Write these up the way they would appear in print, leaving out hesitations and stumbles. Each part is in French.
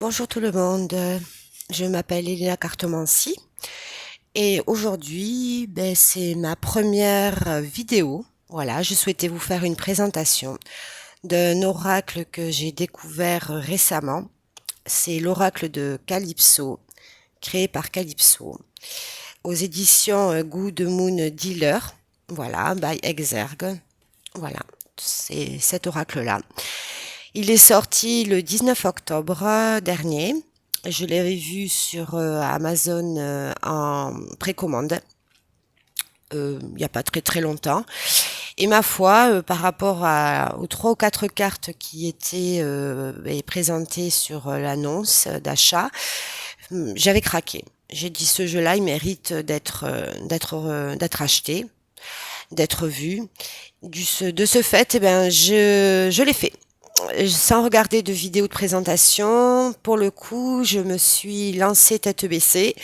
Bonjour tout le monde, je m'appelle Elena Cartomanci et aujourd'hui c'est ma première vidéo. Voilà, je souhaitais vous faire une présentation d'un oracle que j'ai découvert récemment. C'est l'oracle de Calypso, créé par Calypso, aux éditions Good Moon Dealer, voilà, by Exergue. Voilà, c'est cet oracle-là. Il est sorti le 19 octobre dernier. Je l'avais vu sur Amazon en précommande il n'y a pas très très longtemps. Et ma foi, par rapport aux trois ou quatre cartes qui étaient présentées sur l'annonce d'achat, j'avais craqué. J'ai dit ce jeu-là, il mérite d'être acheté, d'être vu. De ce fait, je l'ai fait. Sans regarder de vidéo de présentation, pour le coup, je me suis lancée tête baissée.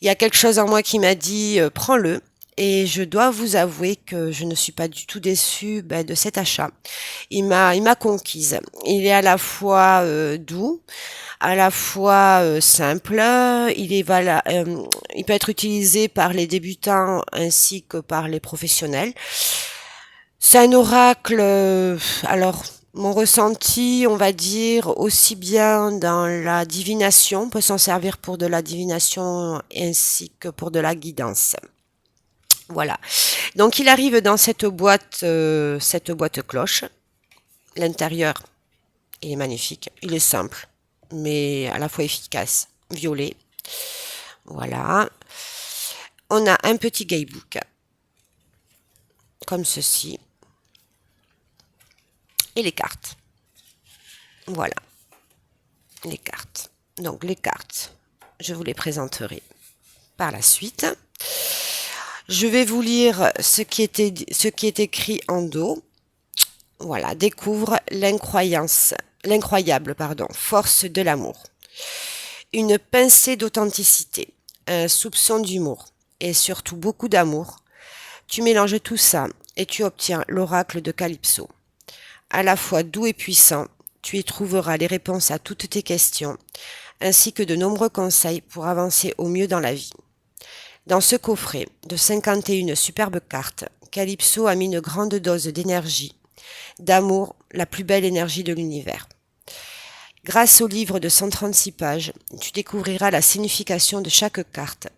Il y a quelque chose en moi qui m'a dit prends-le. Et je dois vous avouer que je ne suis pas du tout déçue de cet achat. Il m'a conquise. Il est à la fois doux, à la fois simple. Il peut être utilisé par les débutants ainsi que par les professionnels. C'est un oracle, alors mon ressenti, on va dire, aussi bien dans la divination, on peut s'en servir pour de la divination ainsi que pour de la guidance. Voilà. Donc il arrive dans cette boîte cloche. L'intérieur, il est magnifique, il est simple, mais à la fois efficace, violet. Voilà. On a un petit guidebook, comme ceci, et les cartes. Voilà. Les cartes. Donc les cartes, je vous les présenterai par la suite. Je vais vous lire ce qui est écrit en dos. Voilà, découvre l'incroyable, force de l'amour. Une pincée d'authenticité, un soupçon d'humour et surtout beaucoup d'amour. Tu mélanges tout ça et tu obtiens l'oracle de Calypso. À la fois doux et puissant, tu y trouveras les réponses à toutes tes questions ainsi que de nombreux conseils pour avancer au mieux dans la vie. Dans ce coffret de 51 superbes cartes, Calypso a mis une grande dose d'énergie, d'amour, la plus belle énergie de l'univers. Grâce au livre de 136 pages, tu découvriras la signification de chaque carte,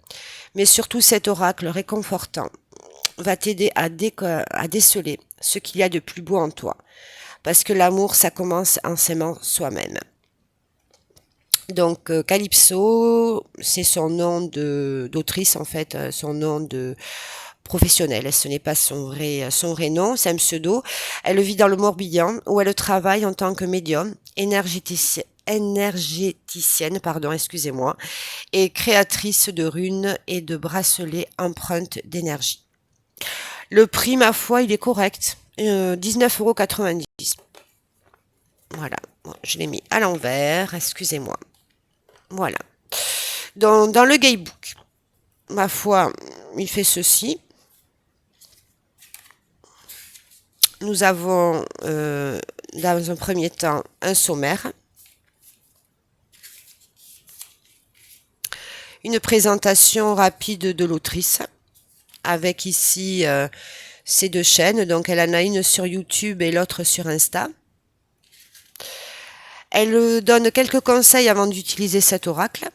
mais surtout cet oracle réconfortant va t'aider à déceler ce qu'il y a de plus beau en toi, parce que l'amour, ça commence en s'aimant soi-même. Donc Calypso, c'est son nom d'autrice en fait, son nom de professionnel. Ce n'est pas son vrai nom, c'est un pseudo. Elle vit dans le Morbihan où elle travaille en tant que médium, énergéticienne, pardon, excusez-moi, et créatrice de runes et de bracelets empreintes d'énergie. Le prix, ma foi, il est correct. 19,90 €. Voilà, je l'ai mis à l'envers, excusez-moi. Voilà. Dans le guidebook, ma foi, il fait ceci. Nous avons dans un premier temps un sommaire, une présentation rapide de l'autrice, avec ici ces deux chaînes. Donc elle en a une sur YouTube et l'autre sur Insta. Elle donne quelques conseils avant d'utiliser cet oracle.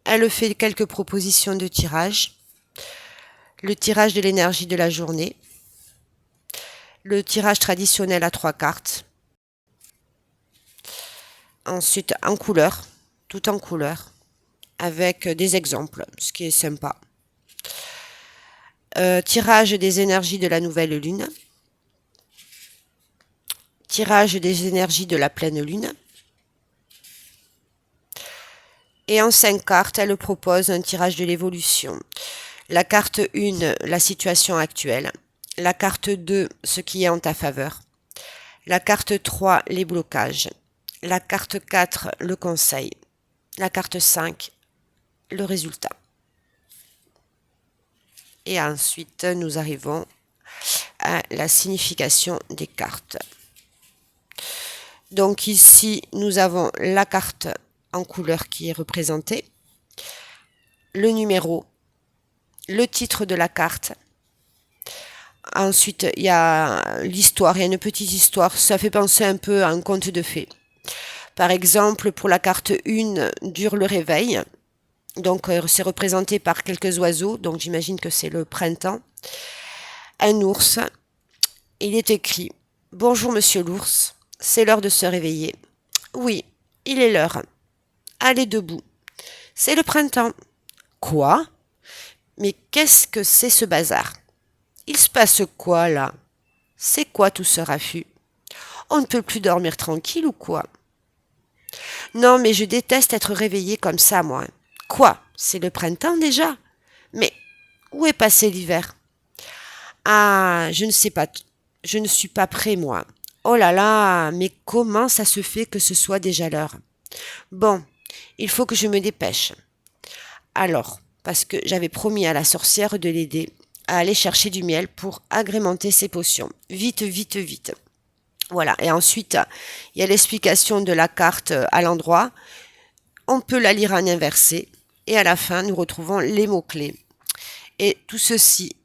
Elle fait quelques propositions de tirage. Le tirage de l'énergie de la journée. Le tirage traditionnel à 3 cartes. Ensuite en couleur, tout en couleur, avec des exemples, ce qui est sympa. Tirage des énergies de la nouvelle lune. Tirage des énergies de la pleine lune. Et en 5 cartes, elle propose un tirage de l'évolution. La carte 1, la situation actuelle. La carte 2, ce qui est en ta faveur. La carte 3, les blocages. La carte 4, le conseil. La carte 5, le résultat. Et ensuite, nous arrivons à la signification des cartes. Donc ici, nous avons la carte en couleur qui est représentée, le numéro, le titre de la carte. Ensuite, il y a l'histoire, il y a une petite histoire, ça fait penser un peu à un conte de fées. Par exemple, pour la carte 1, dure le réveil. Donc, c'est représenté par quelques oiseaux, donc j'imagine que c'est le printemps. Un ours. Il est écrit: Bonjour monsieur l'ours, c'est l'heure de se réveiller. Oui, il est l'heure. Allez debout. C'est le printemps. Quoi? Mais qu'est-ce que c'est ce bazar? Il se passe quoi là? C'est quoi tout ce raffut? On ne peut plus dormir tranquille ou quoi? Non, mais je déteste être réveillée comme ça, moi. Quoi? C'est le printemps déjà? Mais où est passé l'hiver? Ah, je ne sais pas. Je ne suis pas prêt, moi. Oh là là, mais comment ça se fait que ce soit déjà l'heure? Bon, il faut que je me dépêche. Alors, parce que j'avais promis à la sorcière de l'aider à aller chercher du miel pour agrémenter ses potions. Vite, vite, vite. Voilà. Et ensuite, il y a l'explication de la carte à l'endroit. On peut la lire en inversé. Et à la fin, nous retrouvons les mots-clés. Et tout ceci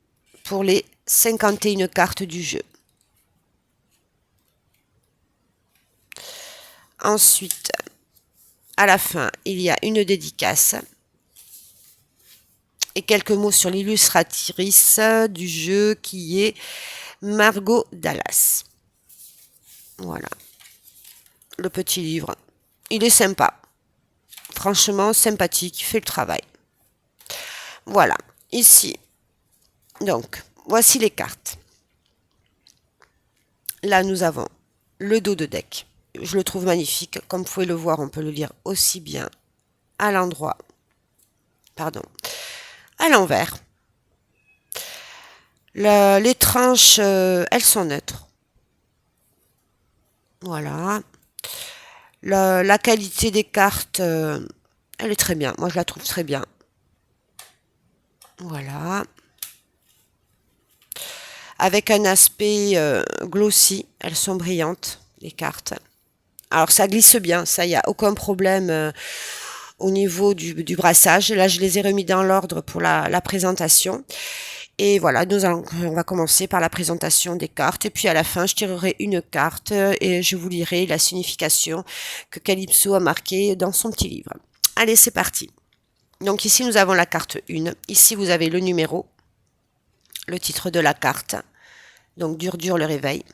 pour les 51 cartes du jeu. Ensuite, à la fin, il y a une dédicace et quelques mots sur l'illustratrice du jeu qui est Margot Dallas. Voilà, le petit livre. Il est sympa. Franchement, sympathique, il fait le travail. Voilà, ici. Donc, voici les cartes. Là, nous avons le dos de deck. Je le trouve magnifique. Comme vous pouvez le voir, on peut le lire aussi bien à l'endroit, pardon, à l'envers. Les tranches, elles sont neutres. Voilà. La qualité des cartes, elle est très bien. Moi, je la trouve très bien. Voilà. Avec un aspect glossy. Elles sont brillantes, les cartes. Alors, ça glisse bien. Ça, il n'y a aucun problème au niveau du brassage. Là, je les ai remis dans l'ordre pour la présentation. Et voilà, on va commencer par la présentation des cartes. Et puis à la fin, je tirerai une carte et je vous lirai la signification que Calypso a marquée dans son petit livre. Allez, c'est parti. Donc ici, nous avons la carte 1. Ici, vous avez le numéro, le titre de la carte. Donc, dure le réveil.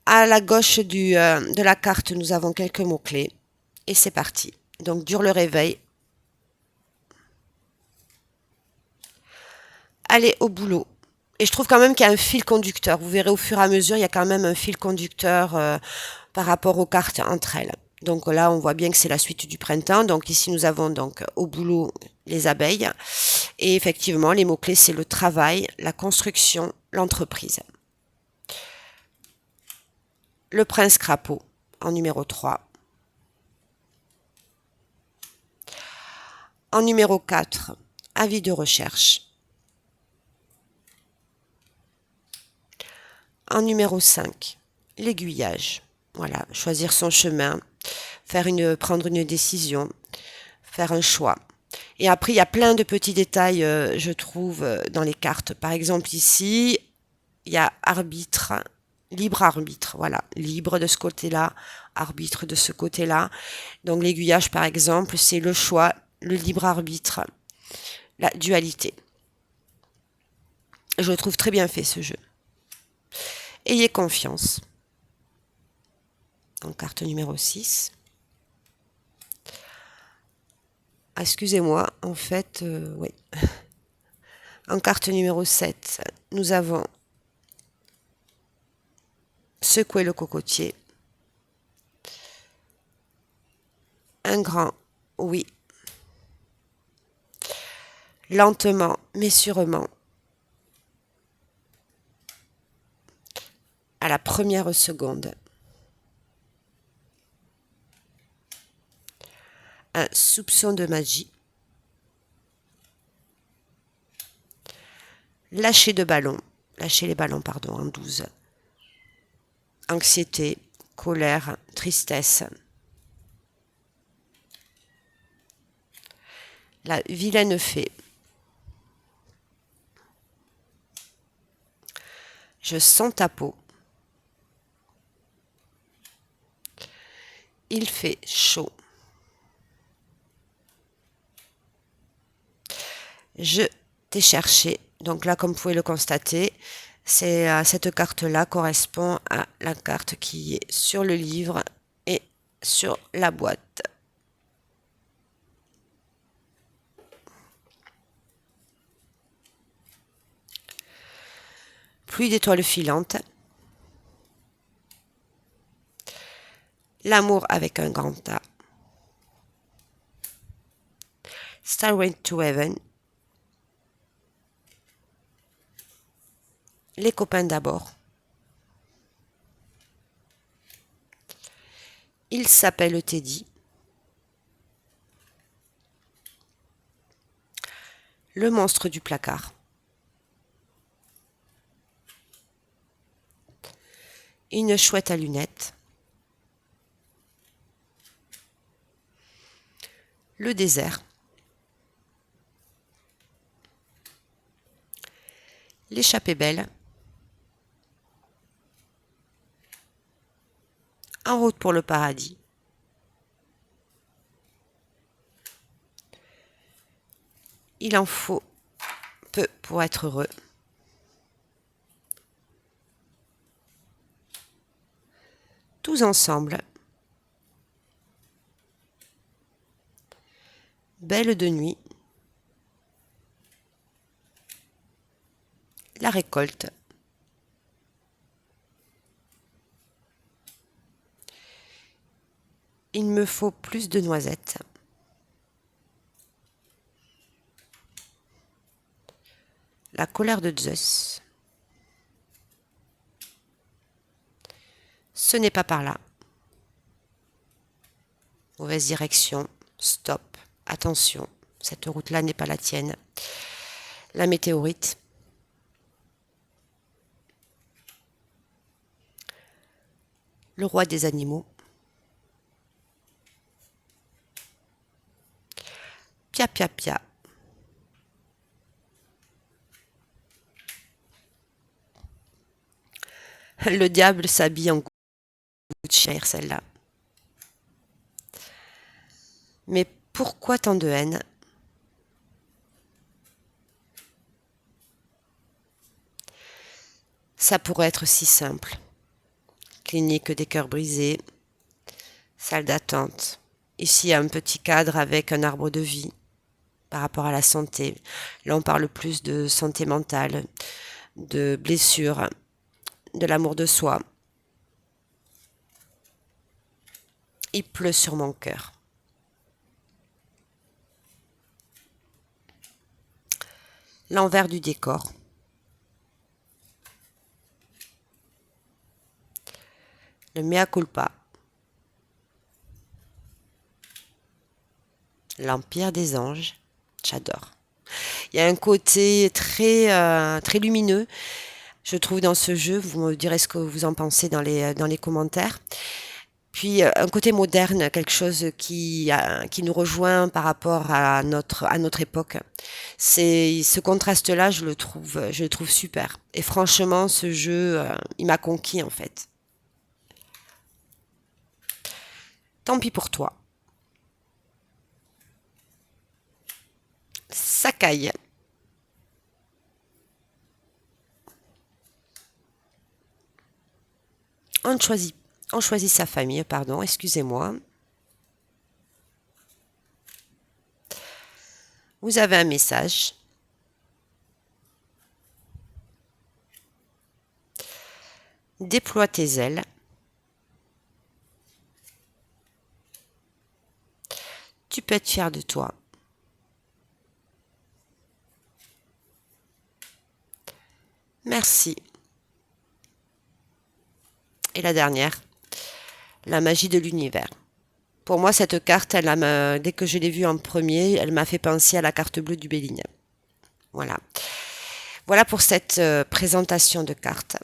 À la gauche de la carte, nous avons quelques mots-clés. Et c'est parti. Donc, dure le réveil. Allez au boulot. Et je trouve quand même qu'il y a un fil conducteur. Vous verrez au fur et à mesure, il y a quand même un fil conducteur par rapport aux cartes entre elles. Donc là, on voit bien que c'est la suite du printemps. Donc ici, nous avons donc au boulot les abeilles. Et effectivement, les mots-clés, c'est le travail, la construction, l'entreprise. Le prince crapaud en numéro 3. En numéro 4, avis de recherche. En numéro 5, l'aiguillage. Voilà, choisir son chemin, prendre une décision, faire un choix. Et après, il y a plein de petits détails, je trouve, dans les cartes. Par exemple, ici, il y a arbitre, libre arbitre. Voilà, libre de ce côté-là, arbitre de ce côté-là. Donc l'aiguillage, par exemple, c'est le choix, le libre arbitre, la dualité. Je le trouve très bien fait, ce jeu. Ayez confiance. Donc, carte numéro 6. Ah, excusez-moi, en fait, oui. En carte numéro 7, nous avons secouer le cocotier. Un grand oui. Lentement mais sûrement. À la première seconde. Un soupçon de magie. Lâcher les ballons, pardon, en 12. anxiété, colère, tristesse. La vilaine fée. Je sens ta peau. Il fait chaud. Je t'ai cherché. Donc là, comme vous pouvez le constater, cette carte-là correspond à la carte qui est sur le livre et sur la boîte. Pluie d'étoiles filantes. L'amour avec un grand A. Stairway to Heaven. Les copains d'abord. Il s'appelle Teddy. Le monstre du placard. Une chouette à lunettes. Le désert. L'échappée belle. En route pour le paradis. Il en faut peu pour être heureux. Tous ensemble. Belle de nuit. La récolte. Il me faut plus de noisettes. La colère de Zeus. Ce n'est pas par là. Mauvaise direction. Stop. Attention. Cette route-là n'est pas la tienne. La météorite. Le roi des animaux. Pia pia pia. Le diable s'habille en Gucci, celle-là. Mais pourquoi tant de haine? Ça pourrait être si simple. Clinique des cœurs brisés, salle d'attente. Ici, il y a un petit cadre avec un arbre de vie par rapport à la santé. Là, on parle plus de santé mentale, de blessures, de l'amour de soi. Il pleut sur mon cœur. L'envers du décor. Le mea culpa. L'Empire des anges. J'adore. Il y a un côté très lumineux, je trouve, dans ce jeu. Vous me direz ce que vous en pensez dans les commentaires. Puis un côté moderne, quelque chose qui nous rejoint par rapport à notre époque. C'est ce contraste-là, je le trouve super. Et franchement, ce jeu, il m'a conquis en fait. Tant pis pour toi. Sakai. On choisit sa famille, pardon, excusez-moi. Vous avez un message. Déploie tes ailes. Tu peux être fier de toi. Merci. Et la dernière, la magie de l'univers. Pour moi, cette carte, dès que je l'ai vue en premier, elle m'a fait penser à la carte bleue du Béligne. Voilà. Voilà pour cette présentation de cartes.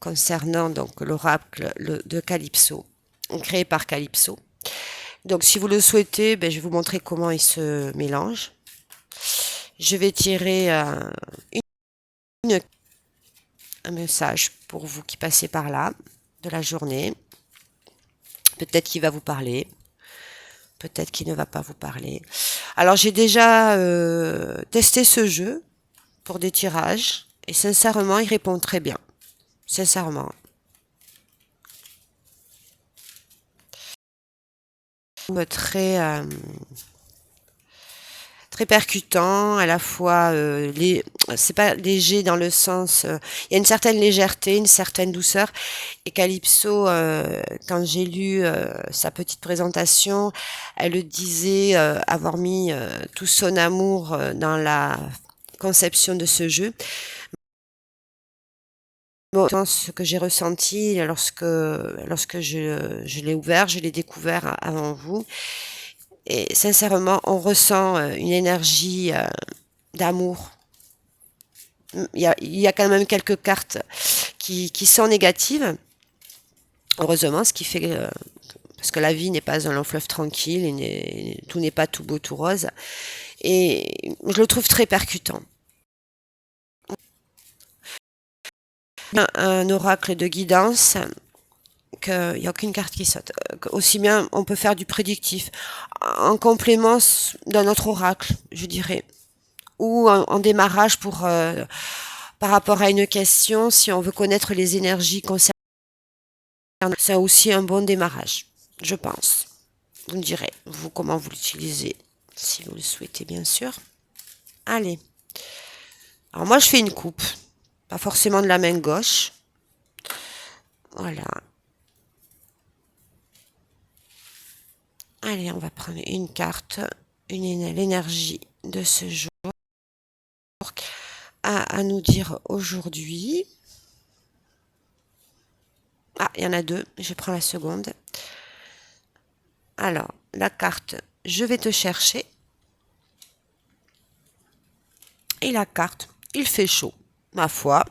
concernant donc l'oracle de Calypso, créé par Calypso. Donc si vous le souhaitez, je vais vous montrer comment il se mélange. Je vais tirer un message pour vous qui passez par là de la journée. Peut-être qu'il va vous parler, peut-être qu'il ne va pas vous parler. Alors j'ai déjà testé ce jeu pour des tirages et sincèrement il répond très bien. Sincèrement. Très très percutant, à la fois c'est pas léger dans le sens il y a une certaine légèreté, une certaine douceur, et Calypso quand j'ai lu sa petite présentation, elle le disait avoir mis tout son amour dans la conception de ce jeu. Bon, ce que j'ai ressenti lorsque je l'ai ouvert, je l'ai découvert avant vous. Et sincèrement, on ressent une énergie d'amour. Il y a quand même quelques cartes qui sont négatives. Heureusement, ce qui fait parce que la vie n'est pas un long fleuve tranquille, tout n'est pas tout beau, tout rose. Et je le trouve très percutant. Un oracle de guidance, qu'il n'y a aucune carte qui saute. Aussi bien, on peut faire du prédictif en complément d'un autre oracle, je dirais, ou en démarrage par rapport à une question, si on veut connaître les énergies concernées, c'est aussi un bon démarrage, je pense. Vous me direz, vous, comment vous l'utilisez, si vous le souhaitez, bien sûr. Allez. Alors moi, je fais une coupe, pas forcément de la main gauche. Voilà. Allez, on va prendre une carte, l'énergie de ce jour à nous dire aujourd'hui. Ah, il y en a deux, je prends la seconde. Alors, la carte, je vais te chercher. Et la carte, il fait chaud, ma foi.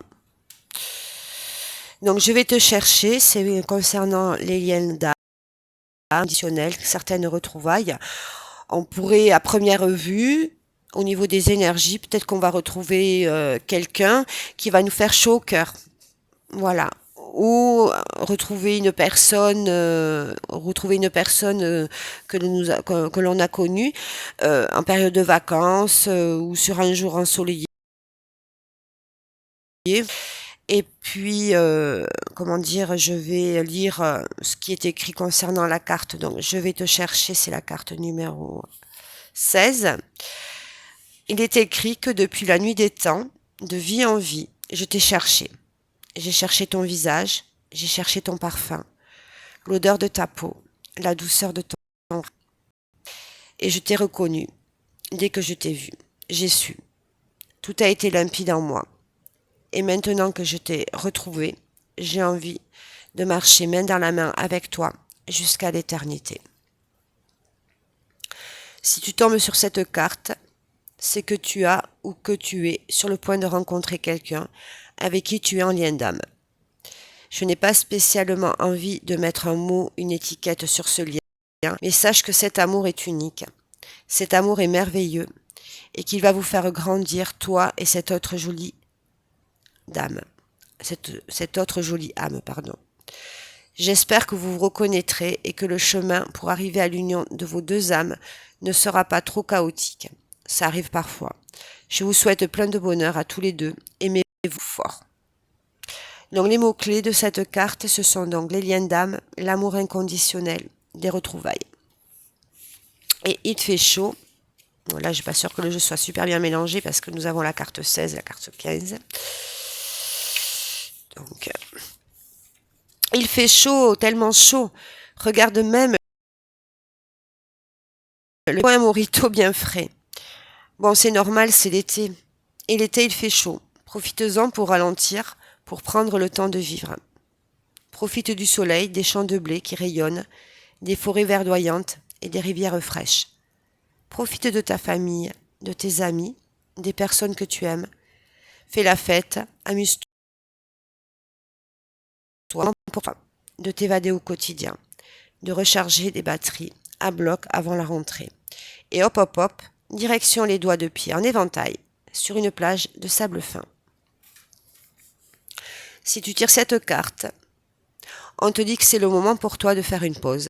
Donc, je vais te chercher, c'est concernant les liens d'âme additionnels, certaines retrouvailles. On pourrait, à première vue, au niveau des énergies, peut-être qu'on va retrouver quelqu'un qui va nous faire chaud au cœur. Voilà. Ou retrouver une personne que l'on a connue en période de vacances ou sur un jour ensoleillé. Et puis, comment dire, je vais lire ce qui est écrit concernant la carte. Donc, je vais te chercher, c'est la carte numéro 16. Il est écrit que depuis la nuit des temps, de vie en vie, je t'ai cherché. J'ai cherché ton visage, j'ai cherché ton parfum, l'odeur de ta peau, la douceur de ton corps. Et je t'ai reconnu. Dès que je t'ai vu, j'ai su. Tout a été limpide en moi. Et maintenant que je t'ai retrouvé, j'ai envie de marcher main dans la main avec toi jusqu'à l'éternité. Si tu tombes sur cette carte, c'est que tu as ou que tu es sur le point de rencontrer quelqu'un avec qui tu es en lien d'âme. Je n'ai pas spécialement envie de mettre un mot, une étiquette sur ce lien, mais sache que cet amour est unique. Cet amour est merveilleux et qu'il va vous faire grandir, toi et cette autre jolie dame. Cette autre jolie âme, pardon. J'espère que vous vous reconnaîtrez et que le chemin pour arriver à l'union de vos deux âmes ne sera pas trop chaotique. Ça arrive parfois. Je vous souhaite plein de bonheur à tous les deux. Aimez-vous fort. Donc les mots-clés de cette carte, ce sont donc les liens d'âme, l'amour inconditionnel, des retrouvailles. Et il fait chaud. Bon, là, je ne suis pas sûre que le jeu soit super bien mélangé parce que nous avons la carte 16 et la carte 15. Donc, il fait chaud, tellement chaud. Regarde même le coin morito bien frais. Bon, c'est normal, c'est l'été. Et l'été, il fait chaud. Profitez-en pour ralentir, pour prendre le temps de vivre. Profite du soleil, des champs de blé qui rayonnent, des forêts verdoyantes et des rivières fraîches. Profite de ta famille, de tes amis, des personnes que tu aimes. Fais la fête, amuse-toi. toi pour toi, de t'évader au quotidien, de recharger des batteries à bloc avant la rentrée. Et hop hop hop, direction les doigts de pied en éventail sur une plage de sable fin. Si tu tires cette carte, on te dit que c'est le moment pour toi de faire une pause.